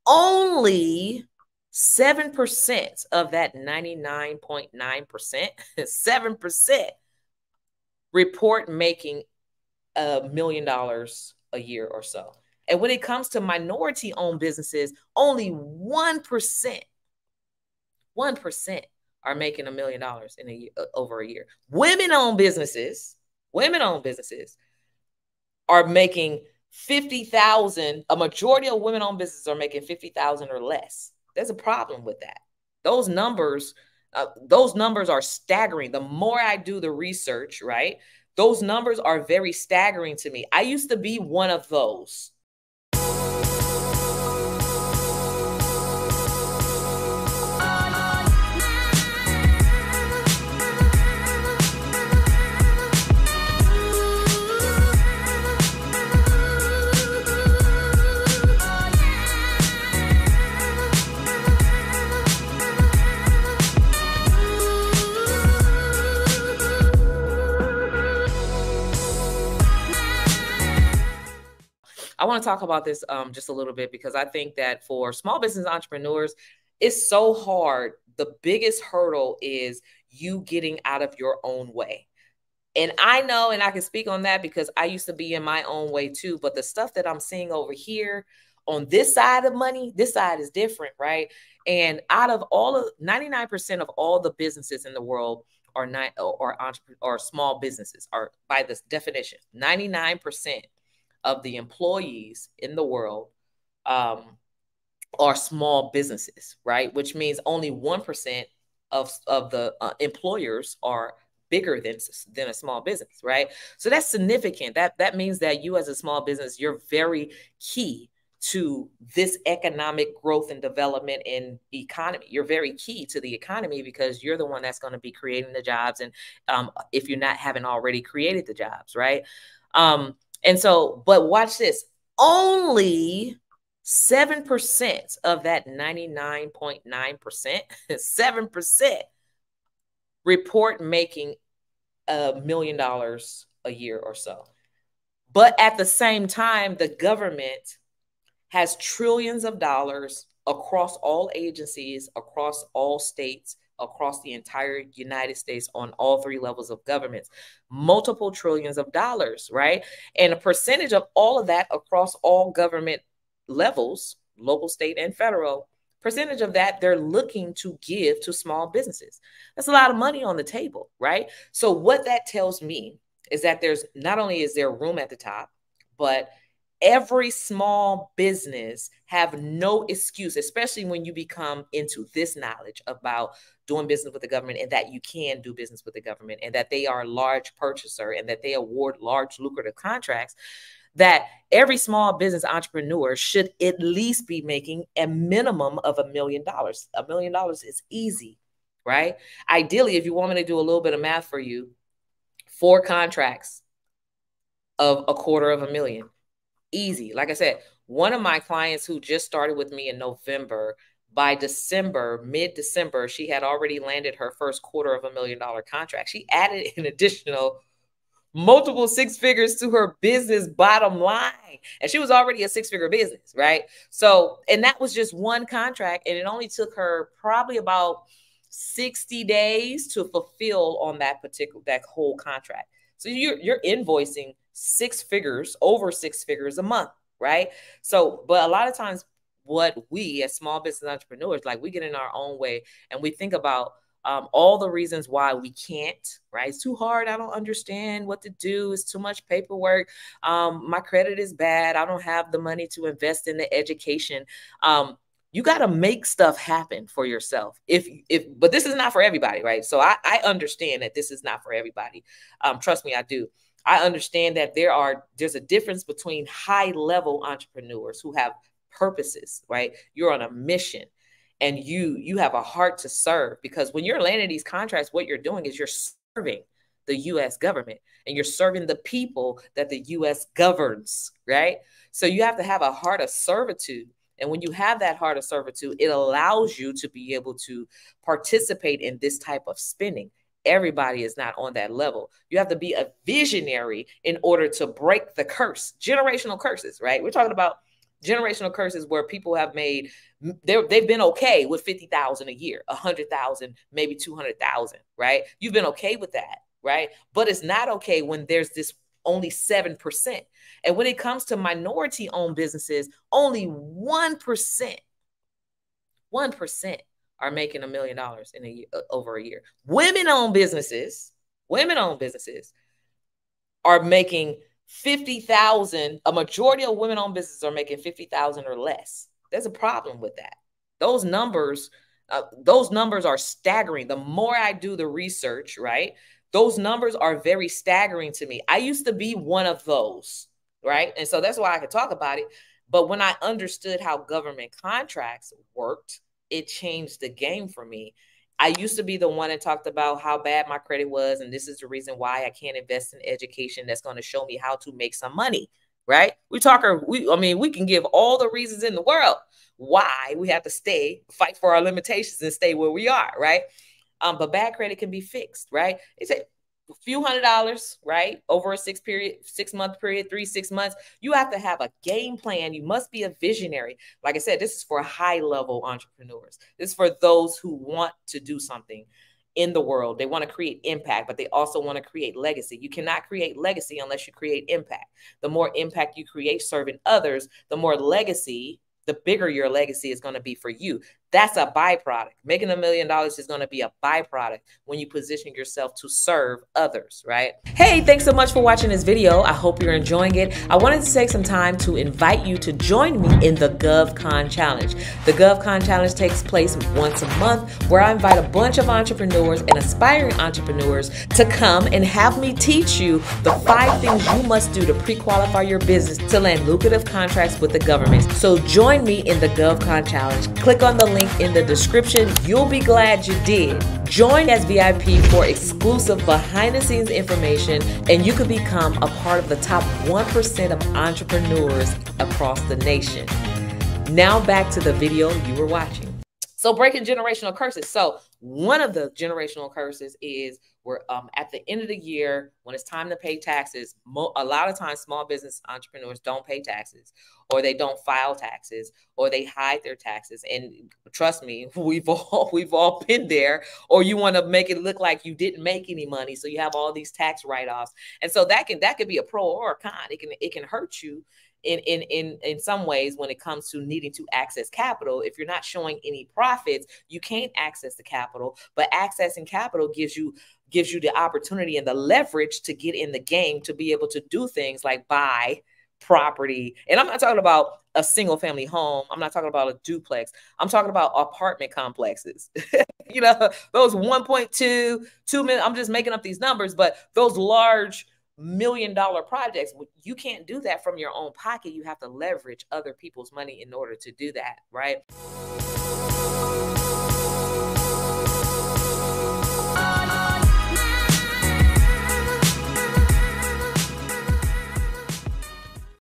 only 7% of that 99.9%, 7% report making $1 million a year or so. And when it comes to minority-owned businesses, only 1% are making $1 million in a year, over a year. Women-owned businesses are making 50,000. A majority of women-owned businesses are making 50,000 or less. There's a problem with that. Those numbers are staggering. The more I do the research, right, those numbers are very staggering to me. I used to be one of those. I want to talk about this just a little bit, because I think that for small business entrepreneurs, it's so hard. The biggest hurdle is you getting out of your own way. And I know, and I can speak on that because I used to be in my own way too. But the stuff that I'm seeing over here on this side of money, this side is different, right? And out of all of 99% of all the businesses in the world are not or small businesses, are, by this definition, 99% of the employees in the world are small businesses, right? Which means only 1% of the employers are bigger than a small business, right? So that's significant. That means that you as a small business, you're very key to this economic growth and development in economy. You're very key to the economy because you're the one that's going to be creating the jobs. And if you're not haven't already created the jobs, right? And so, but watch this, only 7% of that 99.9%, 7% report making $1 million a year or so. But at the same time, the government has trillions of dollars across all agencies, across all states, across the entire United States, on all three levels of governments, multiple trillions of dollars, right? And a percentage of all of that across all government levels, local, state, and federal, percentage of that they're looking to give to small businesses. That's a lot of money on the table, right? So what that tells me is that there's not only is there room at the top, but every small business have no excuse, especially when you become into this knowledge about doing business with the government, and that you can do business with the government, and that they are a large purchaser, and that they award large lucrative contracts, that every small business entrepreneur should at least be making a minimum of $1 million. $1 million is easy, right? Ideally, if you want me to do a little bit of math for you, 4 contracts of $250,000. Easy. Like I said, one of my clients who just started with me in November, by December, mid-December, she had already landed her first $250,000 contract. She added an additional multiple 6 figures to her business bottom line. And she was already a 6-figure business, right? So, and that was just one contract. And it only took her probably about 60 days to fulfill on that whole contract. So you're invoicing 6 figures, over 6 figures a month, right? So, but a lot of times what we as small business entrepreneurs, like, we get in our own way and we think about all the reasons why we can't, right? It's too hard. I don't understand what to do. It's too much paperwork. My credit is bad. I don't have the money to invest in the education. You got to make stuff happen for yourself. But this is not for everybody, right? So I understand that this is not for everybody. Trust me, I do. I understand that there's a difference between high-level entrepreneurs who have purposes, right? You're on a mission and you have a heart to serve, because when you're landing these contracts, what you're doing is you're serving the U.S. government and you're serving the people that the U.S. governs, right? So you have to have a heart of servitude. And when you have that heart of servitude, it allows you to be able to participate in this type of spending. Everybody is not on that level. You have to be a visionary in order to break the curse, generational curses, right? We're talking about Generational curses where people have made, they've been okay with 50,000 a year, 100,000, maybe 200,000, right? You've been okay with that, right? But it's not okay when there's this only 7%. And when it comes to minority owned businesses, only 1% are making $1 million in a year, over a year. Women-owned businesses are making 50,000. A majority of women-owned businesses are making 50,000 or less. There's a problem with that. Those numbers are staggering. The more I do the research, right, those numbers are very staggering to me. I used to be one of those, right? And so that's why I could talk about it. But when I understood how government contracts worked, it changed the game for me. I used to be the one that talked about how bad my credit was, and this is the reason why I can't invest in education that's going to show me how to make some money, right? We can give all the reasons in the world why we have to fight for our limitations and stay where we are, right? But bad credit can be fixed, right? It's a few $100s, right? Over a 6-month period, 6 months. You have to have a game plan. You must be a visionary. Like I said, this is for high-level entrepreneurs. This is for those who want to do something in the world. They want to create impact, but they also want to create legacy. You cannot create legacy unless you create impact. The more impact you create serving others, the more legacy, the bigger your legacy is going to be for you. That's a byproduct. Making $1 million is going to be a byproduct when you position yourself to serve others, right? Hey, thanks so much for watching this video. I hope you're enjoying it. I wanted to take some time to invite you to join me in the GovCon Challenge. The GovCon Challenge takes place once a month, where I invite a bunch of entrepreneurs and aspiring entrepreneurs to come and have me teach you the 5 things you must do to pre-qualify your business to land lucrative contracts with the government. So join me in the GovCon Challenge. Click on the link in the description. You'll be glad you did. Join as VIP for exclusive behind-the-scenes information, and you could become a part of the top 1% of entrepreneurs across the nation. Now back to the video you were watching. So breaking generational curses. So one of the generational curses is we're at the end of the year, when it's time to pay taxes, a lot of times small business entrepreneurs don't pay taxes, or they don't file taxes, or they hide their taxes. And trust me, we've all been there. Or you want to make it look like you didn't make any money, so you have all these tax write-offs. And so that could be a pro or a con. It can hurt you in some ways when it comes to needing to access capital. If you're not showing any profits, you can't access the capital. But accessing capital gives you the opportunity and the leverage to get in the game, to be able to do things like buy property. And I'm not talking about a single family home. I'm not talking about a duplex. I'm talking about apartment complexes. You know, those 1.2, 2 million, I'm just making up these numbers, but those large $1 million projects, you can't do that from your own pocket. You have to leverage other people's money in order to do that, right?